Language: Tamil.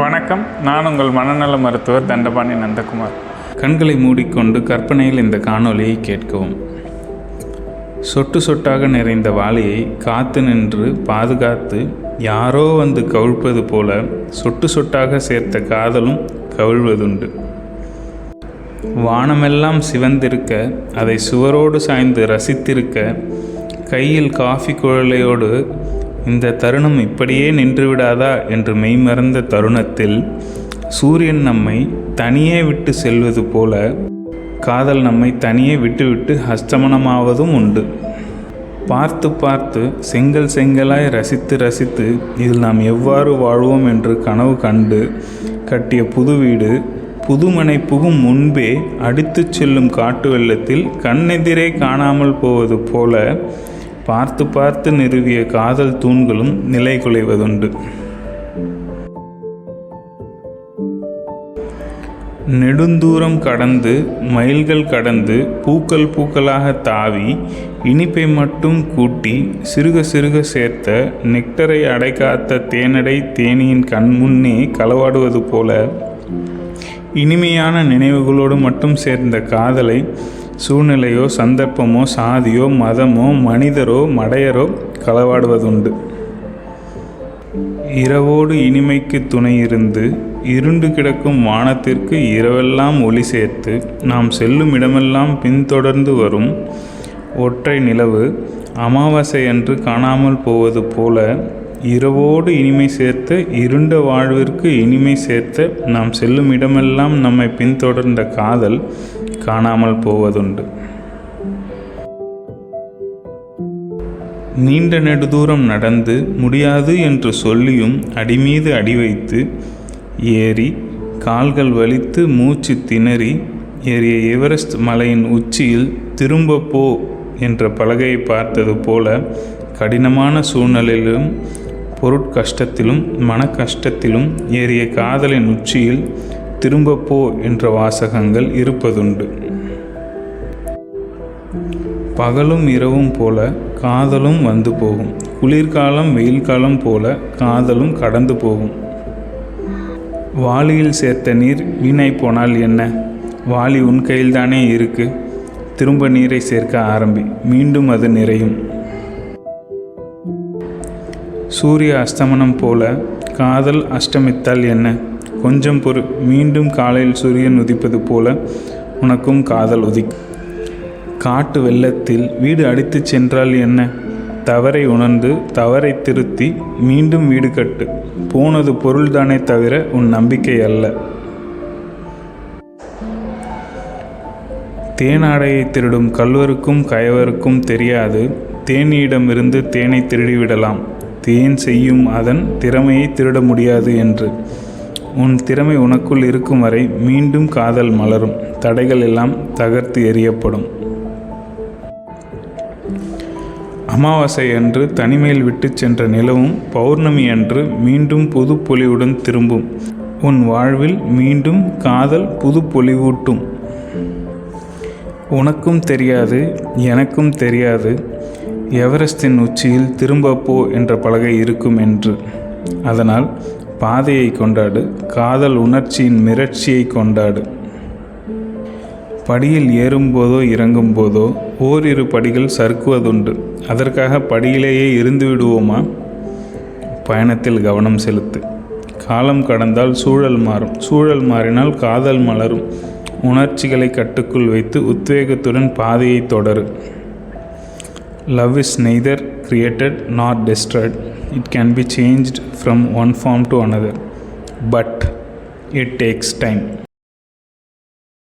வணக்கம். நான் உங்கள் மனநல மருத்துவர் தண்டபாணி நந்தகுமார். கண்களை மூடிக்கொண்டு கற்பனையில் இந்த காணொலியை கேட்கவும். சொட்டு சொட்டாக நிறைந்த வாளியை காத்து நின்று பாதுகாத்து யாரோ வந்து கவிழ்ப்பது போல சொட்டு சொட்டாக சேர்த்த காதலும் கவிழ்வதுண்டு. வானமெல்லாம் சிவந்திருக்க அதை சுவரோடு சாய்ந்து ரசித்திருக்க கையில் காஃபி குழலையோடு இந்த தருணம் இப்படியே நின்றுவிடாதா என்று மெய்மறந்த தருணத்தில் சூரியன் நம்மை தனியே விட்டு செல்வது போல காதல் நம்மை தனியே விட்டுவிட்டு அஸ்தமனமாவதும் உண்டு. பார்த்து பார்த்து செங்கல் செங்கலாய் ரசித்து ரசித்து இதில் நாம் எவ்வாறு வாழ்வோம் என்று கனவு கண்டு கட்டிய புது வீடு புதுமனை புகும் முன்பே அடித்துச் செல்லும் காட்டு வெள்ளத்தில் கண்ணெதிரே காணாமல் போவது போல பார்த்து பார்த்து நிறுவிய காதல் தூண்களும் நிலை குலைவதுண்டு. நெடுந்தூரம் கடந்து மைல்கள் கடந்து பூக்கள் பூக்களாக தாவி இனிப்பை மட்டும் கூட்டி சிறுக சிறுக சேர்த்த நெக்டரை அடைக்காத்த தேனடை தேனியின் கண்முன்னே களவாடுவது போல இனிமையான நினைவுகளோடு மட்டும் சேர்ந்த காதலை சூழ்நிலையோ சந்தர்ப்பமோ சாதியோ மதமோ மனிதரோ மடையரோ களவாடுவதுண்டு. இரவோடு இனிமைக்கு துணை இருந்து இருண்டு கிடக்கும் வானத்திற்கு இரவெல்லாம் ஒளி சேர்த்து நாம் செல்லும் இடமெல்லாம் பின்தொடர்ந்து வரும் ஒற்றை நிலவு அமாவாசையன்று காணாமல் போவது போல இரவோடு இனிமை சேர்த்த இருண்ட வாழ்விற்கு இனிமை சேர்த்த நாம் செல்லும் இடமெல்லாம் நம்மை பின்தொடர்ந்த காதல் காணாமல் போவதுண்டு. நீண்ட நெடுதூரம் நடந்து முடியாது என்று சொல்லியும் அடிமீது அடி வைத்து ஏறி கால்கள் வலித்து மூச்சு திணறி ஏறிய எவரெஸ்ட் மலையின் உச்சியில் திரும்ப போ என்ற பலகையை பார்த்தது போல கடினமான சூழ்நிலையிலும் பொருட்கஷ்டத்திலும் மன கஷ்டத்திலும் ஏறிய காதலின் உச்சியில் திரும்ப போ என்ற வாசகங்கள் இருப்பதுண்டு. பகலும் இரவும் போல காதலும் வந்து போகும். குளிர்காலம் வெயில் காலம் போல காதலும் கடந்து போகும். வாளியில் சேர்த்த நீர் வீணாய் போனால் என்ன? வாளி உன் கையில்தானே இருக்கு. திரும்ப நீரை சேர்க்க ஆரம்பி, மீண்டும் அது நிறையும். சூரிய அஸ்தமனம் போல காதல் அஷ்டமித்தால் என்ன? கொஞ்சம் பொறு, மீண்டும் காலையில் சூரியன் உதிப்பது போல உனக்கும் காதல் உதிக்கும். காட்டு வெள்ளத்தில் வீடு அடித்து சென்றால் என்ன? தவறை உணர்ந்து தவறை திருத்தி மீண்டும் வீடு கட்டு. போனது பொருள்தானே தவிர உன் நம்பிக்கை அல்ல. தேனாடையை திருடும் கள்வருக்கும் கயவருக்கும் தெரியாது தேனியிடமிருந்து தேனை திருடிவிடலாம், தேன் செய்யும் அதன் திறமையை திருட முடியாது என்று. உன் திறமை உனக்குள் இருக்கும் வரை மீண்டும் காதல் மலரும். தடைகள் எல்லாம் தகர்த்து எறியப்படும். அமாவாசை அன்று தனிமையில் விட்டு சென்ற நிலவும் பௌர்ணமி அன்று மீண்டும் புது பொலிவுடன் திரும்பும். உன் வாழ்வில் மீண்டும் காதல் புது பொலிவூட்டும். உனக்கும் தெரியாது எனக்கும் தெரியாது எவரெஸ்டின் உச்சியில் திரும்ப போ என்ற பலகை இருக்கும் என்று. அதனால் பாதையை கொண்டாடு, காதல் உணர்ச்சியின் மிரட்சியை கொண்டாடு. படியில் ஏறும்போதோ இறங்கும் போதோ ஓரிரு படிகள் சறுக்குவதுண்டு. அதற்காக படியிலேயே இருந்து விடுவோமா? பயணத்தில் கவனம் செலுத்து. காலம் கடந்தால் சூழல் மாறும். சூழல் மாறினால் காதல் மலரும். உணர்ச்சிகளை கட்டுக்குள் வைத்து உத்வேகத்துடன் பாதையை தொடரு. Love is neither created nor destroyed. It can be changed from one form to another, but it takes time.